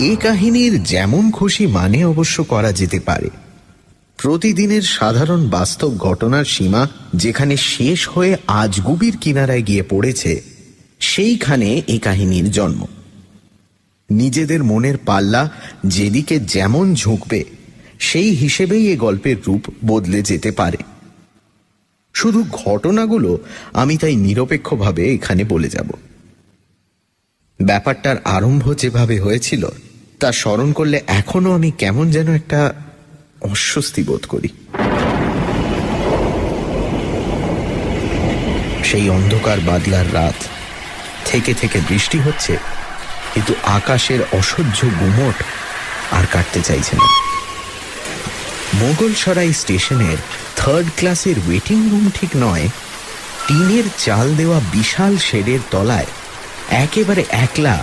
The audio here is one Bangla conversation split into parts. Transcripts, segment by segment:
এ কাহিনীর যেমন খুশি মানে অবশ্য করা যেতে পারে। প্রতিদিনের সাধারণ বাস্তব ঘটনার সীমা যেখানে শেষ হয়ে আজগুবির কিনারায় গিয়ে পড়েছে, সেইখানে এ কাহিনীর জন্ম। নিজেদের মনের পাল্লা যেদিকে যেমন ঝুঁকবে, সেই হিসেবেই এ গল্পের রূপ বদলে যেতে পারে। শুধু ঘটনাগুলো আমি তাই নিরপেক্ষভাবে এখানে বলে যাব। ব্যাপারটার আরম্ভ যেভাবে হয়েছিল তা স্মরণ করলে এখনো আমি কেমন যেন একটা অস্বস্তি বোধ করি। সেই অন্ধকার বাদলার রাত, থেকে থেকে বৃষ্টি হচ্ছে, কিন্তু আকাশের অসহ্য গুমট আর কাটতে চাইছে না। মোগলসরাই স্টেশনের 3rd ক্লাসের ওয়েটিং রুম ঠিক নয়, টিনের চাল দেওয়া বিশাল শেডের তলায় একেবারে একলা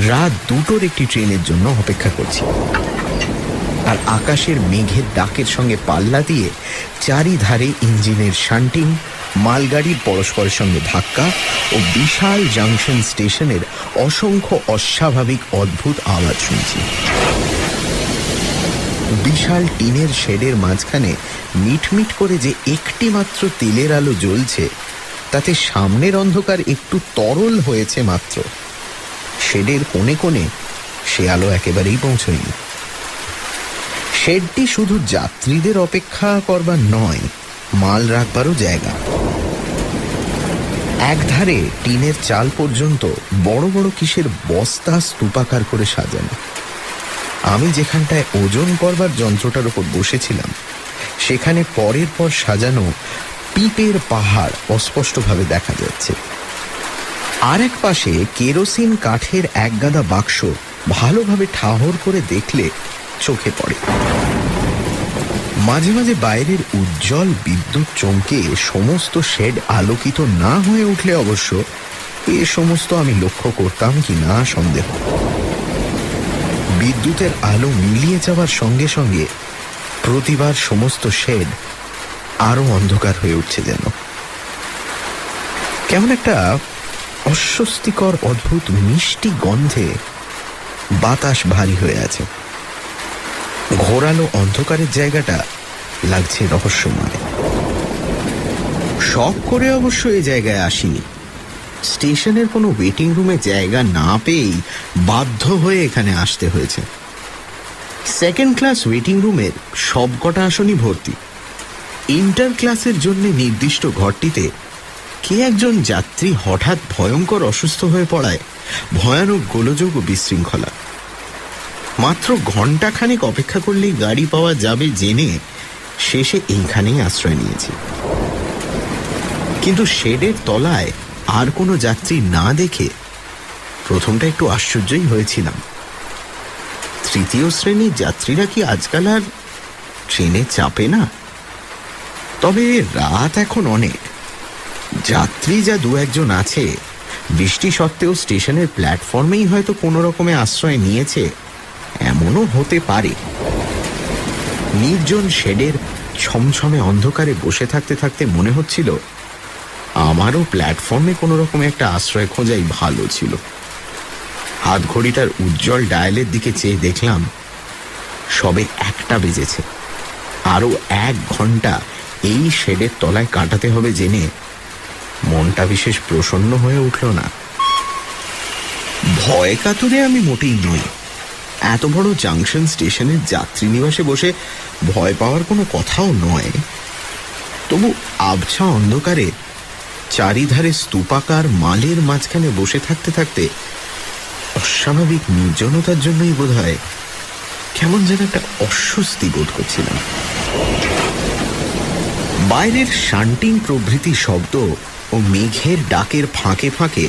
রাত 2টোর একটি ট্রেনের জন্য অপেক্ষা করছি। আর আকাশের মেঘের ডাকের সঙ্গে পাল্লা দিয়ে চারিধারে ইঞ্জিনের শান্টিং, মালগাড়ির পরস্পরের সঙ্গে ধাক্কা ও বিশাল জাংশন স্টেশনের অসংখ্য অস্বাভাবিক অদ্ভুত আওয়াজ শুনছি। বিশাল টিনের শেডের মাঝখানে মিটমিট করে যে একটি মাত্র তেলের আলো জ্বলছে, তাতে সামনের অন্ধকার একটু তরল হয়েছে মাত্র। শেডের কোণে কোণে সে আলো একেবারেই পৌঁছয়নি। শেডটি শুধু যাত্রীদের অপেক্ষা করবার নয়, মাল রাখবারও জায়গা। একধারে টিনের চাল পর্যন্ত বড় বড় কিসের বস্তা স্তূপাকার করে সাজানো। আমি যেখানটায় ওজন করবার যন্ত্রটার উপর বসেছিলাম, সেখানে পরের পর সাজানো পিপের পাহাড় অস্পষ্টভাবে দেখা যাচ্ছে। আর এক পাশে কেরোসিন কাঠের একগাদা বাক্স ভালোভাবে ঠাহর করে দেখলে চোখে পড়ে। মাঝে মাঝে বাইরের উজ্জ্বল বিদ্যুৎ চমকে সমস্ত শেড আলোকিত না হয়ে উঠলে অবশ্য এ সমস্ত আমি লক্ষ্য করতাম কি না সন্দেহ। বিদ্যুতের আলো মিলিয়ে যাওয়ার সঙ্গে সঙ্গে প্রতিবার সমস্ত শেড আরো অন্ধকার হয়ে উঠছে যেন। কেমন একটা অস্বস্তিকর অদ্ভুত মিষ্টি গন্ধে বাতাস ভারী হয়ে আছে। ঘোরালো অন্ধকারের জায়গাটা লাগছে রহস্যময়। শখ করে অবশ্য এই জায়গায় আসিনি। স্টেশনের কোনো ওয়েটিং রুমে জায়গা না পেয়েই বাধ্য হয়ে এখানে আসতে হয়েছে। 2nd ক্লাস ওয়েটিং রুমের সবকটা আসনই ভর্তি। ইন্টার ক্লাসের জন্য নির্দিষ্ট ঘরটিতে কে একজন যাত্রী হঠাৎ ভয়ঙ্কর অসুস্থ হয়ে পড়ায় ভয়ানক গোলযোগ ও বিশৃঙ্খলা। মাত্র ঘণ্টাখানেক অপেক্ষা করলেই গাড়ি পাওয়া যাবে জেনে শেষে এইখানেই আশ্রয় নিয়েছি। কিন্তু শেডের তলায় আর কোনো যাত্রী না দেখে প্রথমটা একটু আশ্চর্যই হয়েছিলাম। 3য় শ্রেণীর যাত্রীরা কি আজকাল আর ট্রেনে চাপে না? তবে রাত এখন অনেক, যাত্রী যা 2-1জন আছে, বৃষ্টি সত্ত্বেও স্টেশনের প্ল্যাটফর্মেই হয়তো কোনো রকমে আশ্রয় নিয়েছে, এমনও হতে পারে। নির্জন শেডের ছমছমে অন্ধকারে বসে থাকতে থাকতে মনে হচ্ছিল আমারও প্ল্যাটফর্মে কোনো রকমে একটা আশ্রয় খোঁজাই ভালো ছিল। হাত ঘড়িটার উজ্জ্বল ডায়ালের দিকে চেয়ে দেখলাম সবে 1টা বেজেছে। আরও 1 ঘন্টা এই শেডের তলায় কাটাতে হবে জেনে মনটা বিশেষ প্রসন্ন হয়ে উঠল না। ভয় কাতরে আমি মোটেই নই। এত বড় জাংশন স্টেশনের যাত্রী নিবাসে বসে ভয় পাওয়ার কোনো কথাও নয়। তবু আবছা অন্ধকারে চারিধারে স্তূপাকার মালের মাঝখানে বসে থাকতে থাকতে অস্বাভাবিক নির্জনতার জন্যই বোধহয় কেমন যেন একটা অস্বস্তি বোধ করছিলাম। বাইরের শান্টিং প্রভৃতি শব্দ ও মেঘের ডাকের ফাঁকে ফাঁকে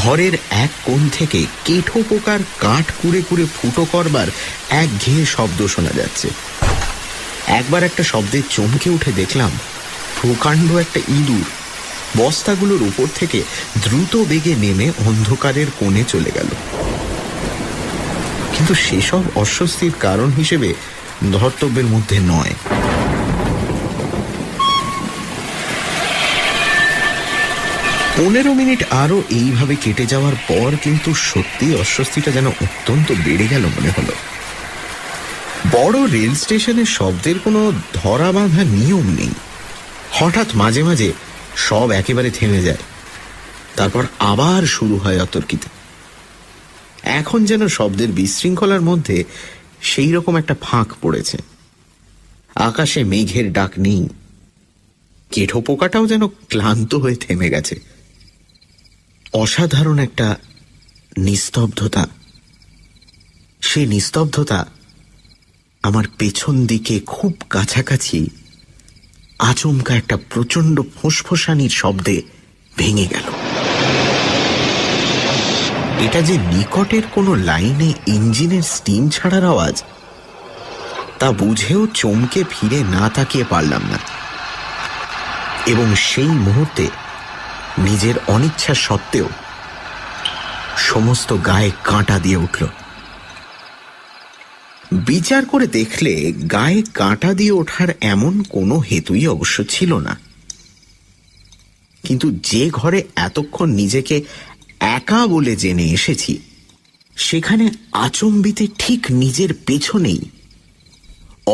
ঘরের এক কোণ থেকে কেঠো পোকার কাঠ কুড়ে কুড়ে ফুটো করবার একঘেয়ে শব্দ শোনা যাচ্ছে। একবার একটা শব্দে চমকে উঠে দেখলাম প্রকাণ্ড একটা ইঁদুর বস্তাগুলোর উপর থেকে দ্রুত বেগে নেমে অন্ধকারের কোণে চলে গেল। কিন্তু সেসব অস্বস্তির কারণ হিসেবে ধর্তব্যের মধ্যে নয়। 15 মিনিট আরও এইভাবে কেটে যাওয়ার পর কিন্তু সত্যি অস্বস্তিটা যেন অত্যন্ত বেড়ে গেল মনে হলো। বড় রেল স্টেশনের শব্দের কোনো ধরা বাঁধা নিয়ম নেই। হঠাৎ মাঝে মাঝে সব একেবারে থেমে যায়, তারপর আবার শুরু হয় অতর্কিত। এখন যেন শব্দের বিশৃঙ্খলার মধ্যে সেই রকম একটা ফাঁক পড়েছে। আকাশে মেঘের ডাক নেই, কেঠো পোকাটাও যেন ক্লান্ত হয়ে থেমে গেছে। অসাধারণ একটা নিস্তব্ধতা। সেই নিস্তব্ধতা আমার পেছন দিকে খুব কাছাকাছি আচমকা একটা প্রচণ্ড ফোঁসফোঁসানির শব্দে ভেঙে গেল। এটা যে নিকটের কোনো লাইনে ইঞ্জিনের স্টিম ছাড়ার আওয়াজ, তা বুঝেও চমকে ফিরে না তাকিয়ে পারলাম না, এবং সেই মুহূর্তে নিজের অনিচ্ছা সত্ত্বেও সমস্ত গায়ে কাঁটা দিয়ে উঠল। বিচার করে দেখলে গায়ে কাঁটা দিয়ে ওঠার এমন কোনো হেতুই অবশ্য ছিল না, কিন্তু যে ঘরে এতক্ষণ নিজেকে একা বলে জেনে এসেছি, সেখানে আচম্বিতে ঠিক নিজের পেছনেই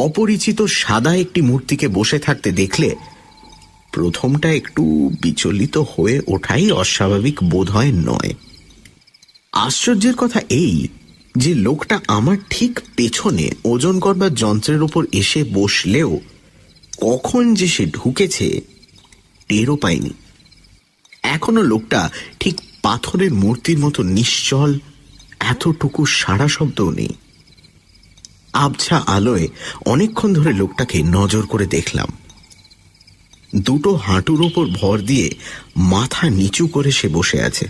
অপরিচিত সাদা একটি মূর্তিকে বসে থাকতে দেখলে প্রথমটা একটু বিচলিত হয়ে ওঠাই অস্বাভাবিক বোধ হয় নয়। আশ্চর্যের কথা এই যে লোকটা আমার ঠিক পেছনে ওজন করবার যন্ত্রের উপর এসে বসলেও কখন যে সে ঢুকেছে টেরও পাইনি। এখনো লোকটা ঠিক পাথরের মূর্তির মতো নিশ্চল, এতটুকু সাড়া শব্দও নেই। আবছা আলোয় অনেকক্ষণ ধরে লোকটাকে নজর করে দেখলাম। দুটো হাঁটুর ওপর ভর দিয়ে মাথা নিচু করে সে বসে আছে।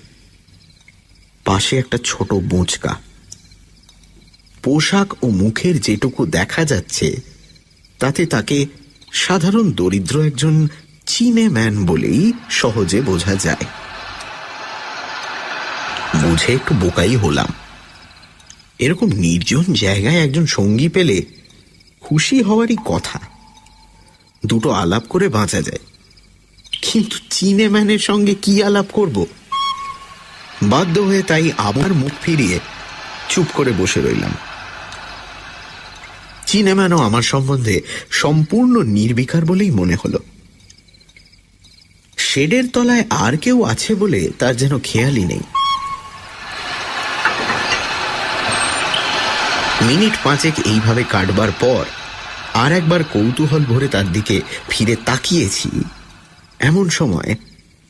পাশে একটা ছোট বোঁচকা। পোশাক ও মুখের যেটুকু দেখা যাচ্ছে তাতে তাকে সাধারণ দরিদ্র একজন চীনে ম্যান বলেই সহজে বোঝা যায়। বুঝে একটু বোকাই হলাম। এরকম নির্জন জায়গায় একজন সঙ্গী পেলে খুশি হওয়ারই কথা, দুটো আলাপ করে বাঁচা যায়। কিন্তু চীনে ম্যানের সঙ্গে কি আলাপ করব? বাধ্য হয়ে তাই আবার মুখ ফিরিয়ে চুপ করে বসে রইলাম। চীনে ম্যানও আমার সম্বন্ধে সম্পূর্ণ নির্বিকার বলেই মনে হলো। শেডের তলায় আর কেউ আছে বলে তার যেন খেয়ালই নেই। মিনিট 5 এইভাবে কাটবার পর আর একবার কৌতূহল ভরে তার দিকে ফিরে তাকিয়েছি, এমন সময়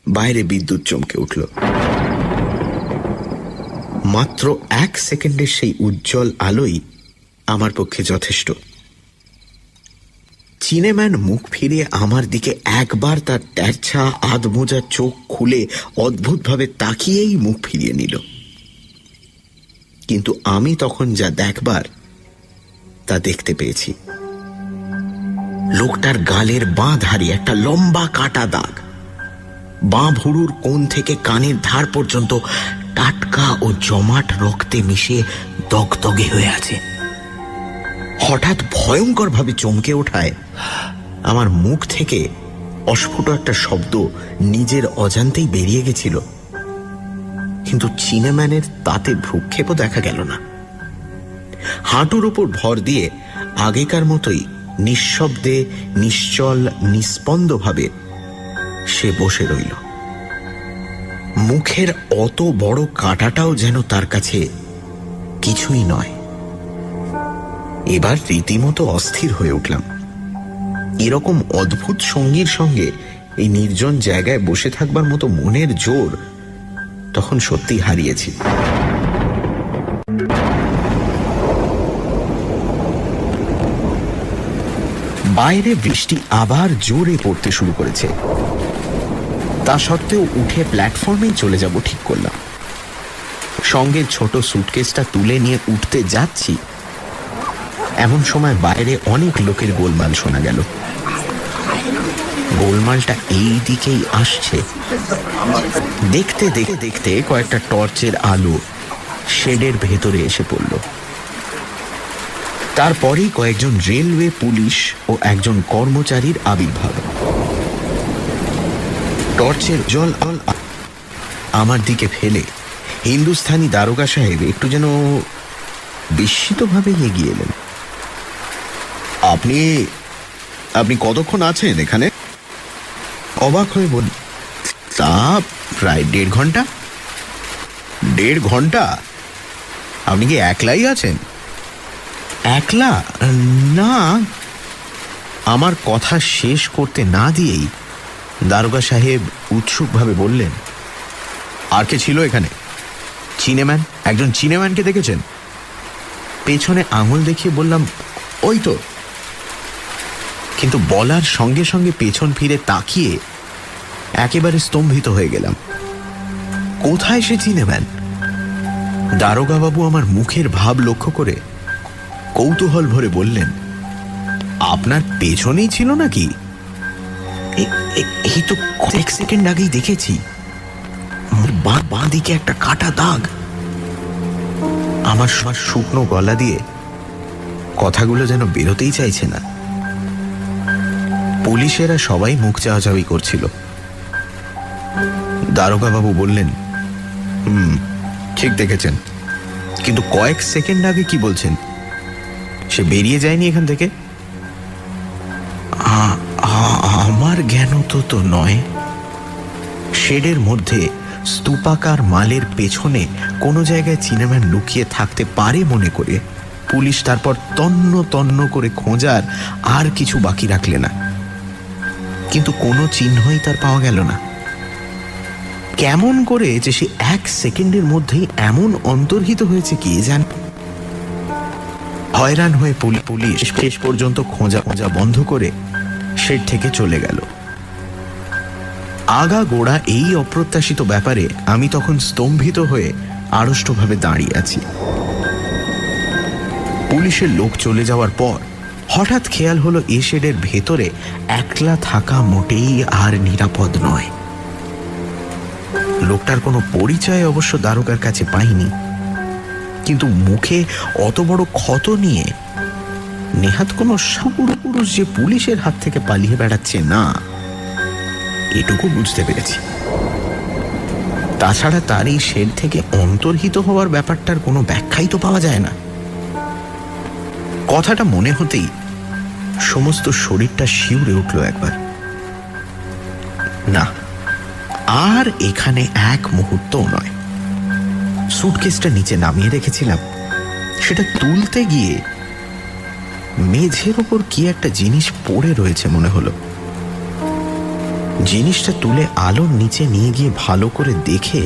বাইরে বিদ্যুৎ চমকে উঠল। মাত্র 1 সেকেন্ডের সেই উজ্জ্বল আলোই আমার পক্ষে যথেষ্ট। চীনেম্যান মুখ ফিরিয়ে আমার দিকে একবার তার তেরছা আধমোজা চোখ খুলে অদ্ভুতভাবে তাকিয়েই মুখ ফিরিয়ে নিল। কিন্তু আমি তখন যা দেখবার তা দেখতে পেয়েছি। লোকটার গালের বাঁ ধারে একটা লম্বা কাটা দাগ, বাঁ ভুরুর কোণ থেকে কানের ধার পর্যন্ত টাটকা ও জমাট রক্তে মিশে দগদগে হয়ে আছে। হঠাৎ ভয়ঙ্করভাবে চমকে ওঠায় আমার মুখ থেকে অস্ফুট একটা শব্দ নিজের অজান্তেই বেরিয়ে গেছিল, কিন্তু চীনেম্যানের তাতে ভ্রুক্ষেপও দেখা গেল না। হাঁটুর ওপর ভর দিয়ে আগেকার মতোই নিঃশব্দে, নিশ্চল, নিস্পন্দভাবে সে বসে রইল। মুখের অত বড় কাঁটাটাও যেন তার কাছে কিছুই নয়। এবার রীতিমতো অস্থির হয়ে উঠলাম। এরকম অদ্ভুত সঙ্গীর সঙ্গে এই নির্জন জায়গায় বসে থাকবার মতো মনের জোর তখন সত্যি হারিয়েছি। বাইরে বৃষ্টি আবার জোরে পড়তে শুরু করেছে। তা সত্ত্বেও উঠে প্ল্যাটফর্মেই চলে যাব ঠিক করলাম। সঙ্গে ছোট সুটকেসটা তুলে নিয়ে উঠতে যাচ্ছি, এমন সময় বাইরে অনেক লোকের গোলমাল শোনা গেল। গোলমালটা এই দিকেই আসছে। দেখতে দেখতে দেখতে কয়েকটা টর্চের আলো শেডের ভেতরে এসে পড়ল। তারপরেই কয়েকজন রেলওয়ে পুলিশ ও একজন কর্মচারীর আবির্ভাব। টর্চের জল আমার দিকে ফেলে হিন্দুস্থানি দারোগা সাহেব একটু যেন বিস্মিতভাবে এগিয়ে এলেন। আপনি আপনি কতক্ষণ আছেন এখানে? অবাক হয়ে বলি, তা প্রায় 1.5 ঘন্টা। 1.5 ঘন্টা? আপনি কি একলাই আছেন? একলা না। আমার কথা শেষ করতে না দিয়েই দারোগা সাহেব উৎসুকভাবে বললেন, আর কে ছিল এখানে? চিনেম্যান, একজন চিনেম্যানকে দেখেছেন? পেছনে আঙুল দেখিয়ে বললাম, ওই তো। কিন্তু বলার সঙ্গে সঙ্গে পেছন ফিরে তাকিয়ে একেবারে স্তম্ভিত হয়ে গেলাম। কোথায় সে চিনেম্যান? দারোগাবাবু আমার মুখের ভাব লক্ষ্য করে কৌতূহল ভরে বললেন, আপনার পেছনেই ছিল নাকি? এই তো কয়েক সেকেন্ড আগেই দেখেছি, বাঁ দিকে একটা কাটা দাগ। আমার শুকনো গলা দিয়ে কথাগুলো যেন বেরোতেই চাইছে না। পুলিশেরা সবাই মুখ চাওয়াচাওয়ি করছিল। দারোগাবাবু বললেন, ঠিক দেখেছেন, কিন্তু কয়েক সেকেন্ড আগে কি বলছেন? সে বেরিয়ে যায়নি এখান থেকে? আমার জ্ঞান তো নয়। শেডের মধ্যে স্তূপাকার মালের পেছনে কোনো জায়গায় চিনেম্যান লুকিয়ে থাকতে পারে মনে করে পুলিশ তারপর তন্ন তন্ন করে খোঁজার আর কিছু বাকি রাখলে না। কিন্তু কোনো চিহ্নই তার পাওয়া গেল না। কেমন করে যে সে 1 সেকেন্ডের মধ্যেই এমন অন্তর্হিত হয়েছে কে জানে। হয়রান হয়ে পুলিশ শেষ পর্যন্ত খোঁজা বন্ধ করে শেড থেকে চলে গেল। আগা গোড়া এই অপ্রত্যাশিত ব্যাপারে আমি তখন স্তম্ভিত হয়ে আড়ষ্টভাবে দাঁড়িয়ে আছি। পুলিশের লোক চলে যাওয়ার পর হঠাৎ খেয়াল হলো এ শেডের ভেতরে একলা থাকা মোটেই আর নিরাপদ নয়। লোকটার কোনো পরিচয় অবশ্য দারোগার কাছে পাইনি, কিন্তু মুখে অত বড় ক্ষত নিয়ে নেহাত কোনো পুরুষ যে পুলিশের হাত থেকে পালিয়ে বেড়াচ্ছে না, এটুকু বুঝতে পেরেছি। তাছাড়া তার এই শেড থেকে অন্তর্হিত হওয়ার ব্যাপারটার কোনো ব্যাখ্যাই তো পাওয়া যায় না। কথাটা মনে হতেই সমস্ত শরীরটা শিউরে উঠল একবার। না, আর এখানে এক মুহূর্তও নয়। সুটকেসটা নিচে নামিয়ে রেখেছিলাম, সেটা তুলতে গিয়ে মেঝের ওপর কি একটা জিনিস পড়ে রয়েছে মনে হলো। জিনিসটা তুলে আলোর নিচে নিয়ে গিয়ে ভালো করে দেখে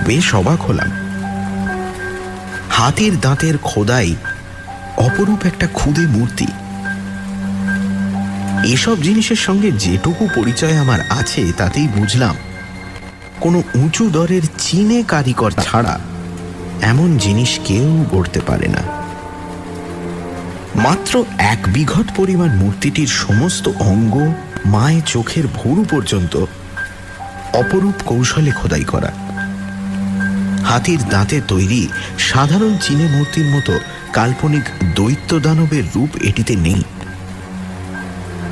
বেশ অবাক হলাম। হাতির দাঁতের খোদাই অপরূপ একটা খুদে মূর্তি। এসব জিনিসের সঙ্গে যেটুকু পরিচয় আমার আছে তাতেই বুঝলাম কোনো উঁচু দরের চীনে কারিগর ছাড়া এমন জিনিস কেউ গড়তে পারে না। মাত্র 1 বিঘত পরিমাণ মূর্তিটির সমস্ত অঙ্গ, মায় চোখের ভুরু পর্যন্ত অপরূপ কৌশলে খোদাই করা। হাতির দাঁতে তৈরি সাধারণ চীনে মূর্তির মতো কাল্পনিক দৈত্য দানবের রূপ এটিতে নেই।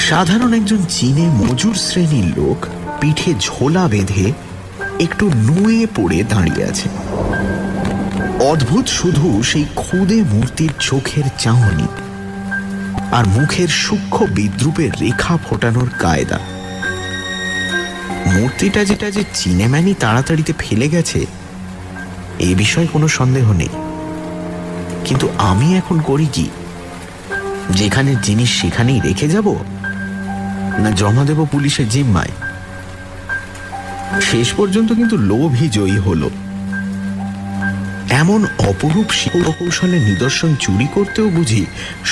সাধারণ একজন চীনে মজুর শ্রেণীর লোক পিঠে ঝোলা বেঁধে একটু নুয়ে পড়ে দাঁড়িয়ে আছে। অদ্ভুত শুধু সেই খুদে মূর্তির চোখের চাহনি আর মুখের সূক্ষ্ম বিদ্রূপের রেখা ফোটানোর কায়দা। মূর্তিটা যেটা যে চিনেম্যানই তাড়াতাড়িতে ফেলে গেছে এ বিষয়ে কোনো সন্দেহ নেই, কিন্তু আমি এখন করি কি? যেখানে জিনিস সেখানেই রেখে যাব, না জমা দেব পুলিশের জিম্মায়? শেষ পর্যন্ত কিন্তু লোভই জয়ী হল। এমন অপরূপ শিল্পকৌশলে নিদর্শন চুরি করতেও বুঝি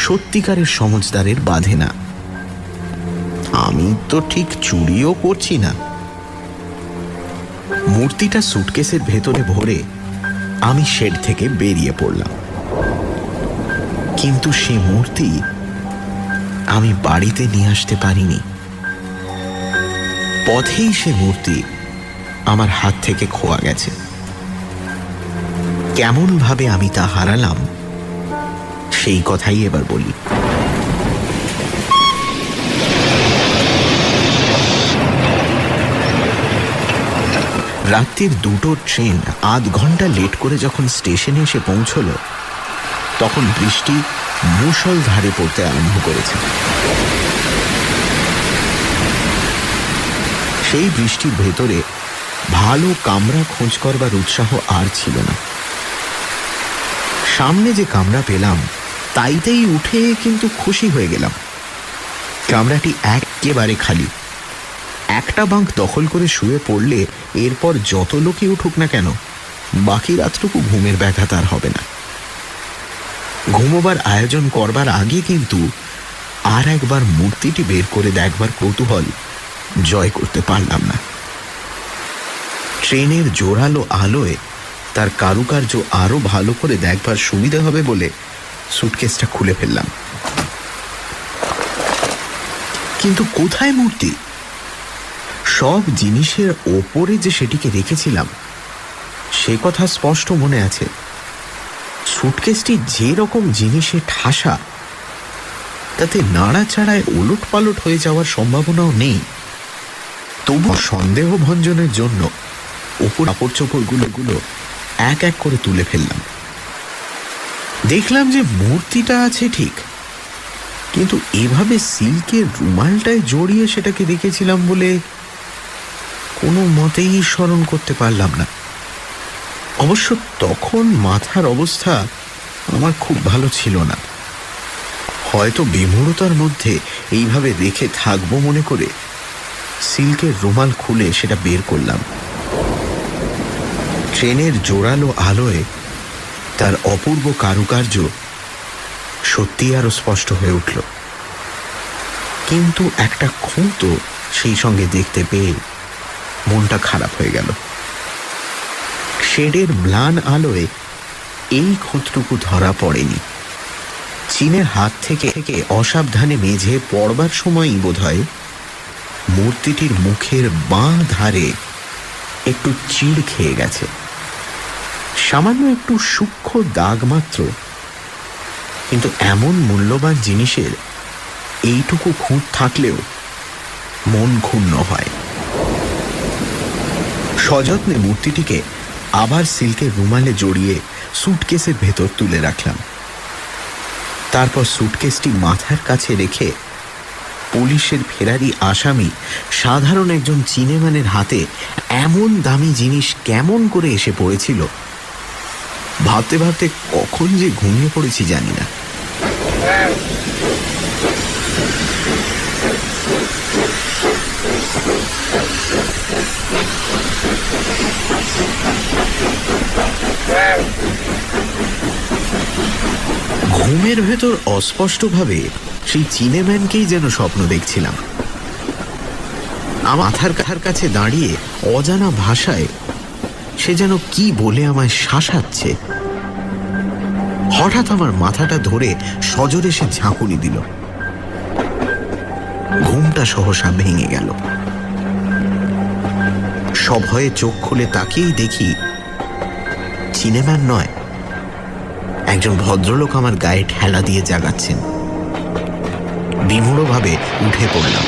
সত্যিকারের সমজদারের বাধে না। আমি তো ঠিক চুরিও করছি না। মূর্তিটা সুটকেসের ভেতরে ভরে আমি শেড থেকে বেরিয়ে পড়লাম, কিন্তু সে মূর্তি আমি বাড়িতে নিয়ে আসতে পারিনি। পথেই সে মূর্তি আমার হাত থেকে খোয়া গেছে। কেমন ভাবে আমি তা হারালাম সেই কথাই এবার বলি। রাত্রির 2টোর ট্রেন আধ ঘন্টা লেট করে যখন স্টেশনে এসে পৌঁছল, তখন বৃষ্টি মুষলধারে পড়তে আরম্ভ করেছে। সেই বৃষ্টির ভেতরে ভালো কামরা খোঁজ করবার উৎসাহ আর ছিল না। সামনে যে কামরা পেলাম তাইতেই উঠে কিন্তু খুশি হয়ে গেলাম। কামরাটি একেবারে খালি। একটা বাঙ্ক দখল করে শুয়ে পড়লে এরপর যত লোকই উঠুক না কেন, বাকি রাতটুকু ঘুমের ব্যাঘাত আর হবে না। ঘুমোবার আয়োজন করবার আগে কিন্তু আর একবার মূর্তিটি বের করে দেখবার কৌতূহল জয় করতে পারলাম না। ট্রেনের জোরালো আলোয় তার কারুকার্য আরো ভালো করে দেখবার সুবিধা হবে বলে সুটকেসটা খুলে ফেললাম। কিন্তু কোথায় মূর্তি? সব জিনিসের ওপরে যে সেটিকে রেখেছিলাম সে কথা স্পষ্ট মনে আছে। সুটকেসটি যে রকম জিনিসে ঠাসা, তাতে নাড়াচাড়ায় ওলট পালট হয়ে যাওয়ার সম্ভাবনাও নেই। তবু সন্দেহ ভঞ্জনের জন্য ওপর কাপড় চোপড়গুলো এক এক করে তুলে ফেললাম। দেখলাম যে মূর্তিটা আছে ঠিক, কিন্তু এভাবে সিল্কের রুমালটায় জড়িয়ে সেটাকে রেখেছিলাম বলে কোনো মতেই স্মরণ করতে পারলাম না। অবশ্য তখন মাথার অবস্থা আমার খুব ভালো ছিল না। হয়তো বিমূঢ়তার মধ্যে এইভাবে রেখে থাকবো মনে করে সিল্কের রুমাল খুলে সেটা বের করলাম। ট্রেনের জোরালো আলোয় তার অপূর্ব কারুকার্য সত্যি আরো স্পষ্ট হয়ে উঠল। কিন্তু একটা খুঁতো সেই সঙ্গে দেখতে পেয়ে মনটা খারাপ হয়ে গেল। শেডের ম্লান আলোয় এই খুঁতটুকু ধরা পড়েনি। চীনের হাত থেকে অসাবধানে মেঝে পড়বার সময়ই বোধহয় মূর্তিটির মুখের বাঁ ধারে একটু চিড় খেয়ে গেছে। সামান্য একটু সূক্ষ্ম দাগ মাত্র, কিন্তু এমন মূল্যবান জিনিসের এইটুকু খুঁত থাকলেও মন ক্ষুণ্ণ হয়। সযত্নে মূর্তিটিকে আবার সিল্কের রুমালে জড়িয়ে সুটকেসের ভেতর তুলে রাখলাম। তারপর সুটকেসটি মাথার কাছে রেখে পুলিশের ফেরারি আসামি সাধারণ একজন চীনেমানের হাতে এমন দামি জিনিস কেমন করে এসে পড়েছিল ভাবতে ভাবতে কখন যে ঘুমিয়ে পড়েছি জানি না। ঘুমের ভেতর অস্পষ্টভাবে সেই চীনেম্যানকেই যেন স্বপ্ন দেখছিলাম। আমার মাথার কাছে দাঁড়িয়ে অজানা ভাষায় সে যেন কি বলে আমায় শাসাচ্ছে। হঠাৎ আমার মাথাটা ধরে সজোরে সে ঝাঁকুনি দিল। ঘুমটা সহসা ভেঙে গেল। সভয়ে চোখ খুলে তাকিয়েই দেখি চীনেম্যান নয়, একজন ভদ্রলোক আমার গায়ে ঠেলা দিয়ে জাগাচ্ছেন। বিমূঢ়ভাবে উঠে পড়লাম।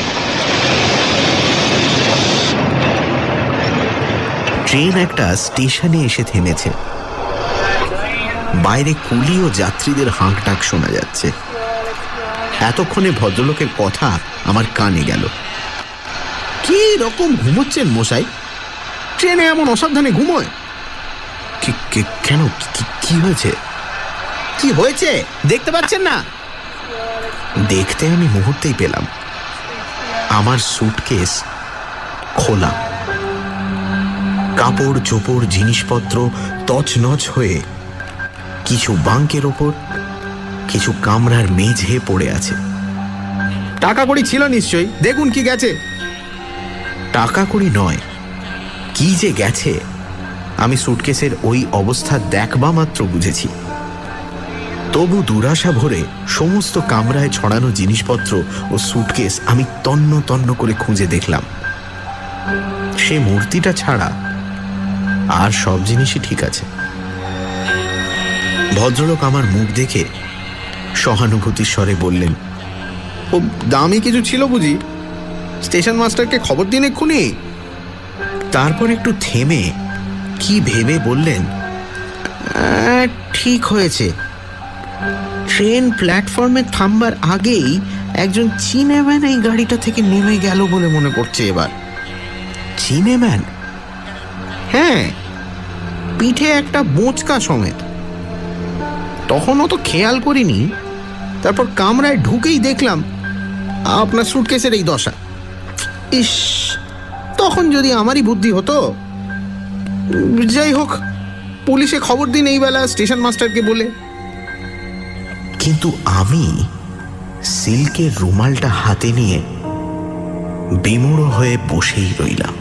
ট্রেন একটা স্টেশনে এসে থেমেছে। বাইরে কুলি ও যাত্রীদের হাঁকডাক শোনা যাচ্ছে। এতক্ষণে ভদ্রলোকের কথা আমার কানে গেল। কি রকম ঘুমোচ্ছেন মশাই? ট্রেনে এমন অসাবধানে ঘুমোয়? কেন, কি হয়েছে? কি হয়েছে দেখতে পাচ্ছেন না? দেখতে আমি মুহূর্তেই পেলাম আমার সুটকেস খোলা। কাপড় চোপড় জিনিসপত্র তছনছ হয়ে কিছু বাঙ্কের ওপর, কিছু কামরার মেঝে পড়ে আছে। টাকা কড়ি ছিল নিশ্চয়ই, দেখুন কি গেছে। টাকা কড়ি নয়, কি যে গেছে আমি সুটকেসের ওই অবস্থা দেখবা মাত্র বুঝেছি। তবু দুরাশা ভরে সমস্ত কামরায় ছড়ানো জিনিসপত্র ও সুটকেস আমি তন্ন তন্ন করে খুঁজে দেখলাম। সে মূর্তিটা ছাড়া আর সব জিনিসই ঠিক আছে। ভদ্রলোক আমার মুখ দেখে সহানুভূতির স্বরে বললেন, খুব দামি কিছু ছিল বুঝি? স্টেশন মাস্টারকে খবর দিন এক্ষুনি। তারপর একটু থেমে কি ভেবে বললেন, ঠিক হয়েছে, ট্রেন প্ল্যাটফর্মে থামবার আগেই একজন চিনেম্যান এই গাড়িটা থেকে নেমে গেল বলে মনে পড়ছে এবার। চিনেম্যান? হ্যাঁ, পিঠে একটা বোঁচকা সমেত। তখনও তো খেয়াল করিনি, তারপর কামরায় ঢুকেই দেখলাম আপনার সুটকেসের এই দশা। ইস, তখন যদি আমারই বুদ্ধি হতো। যাই হোক, পুলিশে খবর দিন এই বেলা স্টেশন মাস্টারকে বলে। কিন্তু আমি সিল্কের রুমালটা হাতে নিয়ে বিমূঢ় হয়ে বসেই রইলাম।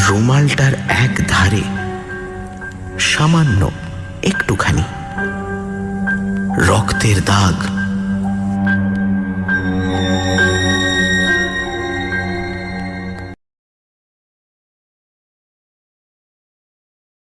রুমালটার এক ধারে সামান্য একটুখানি রক্তের দাগ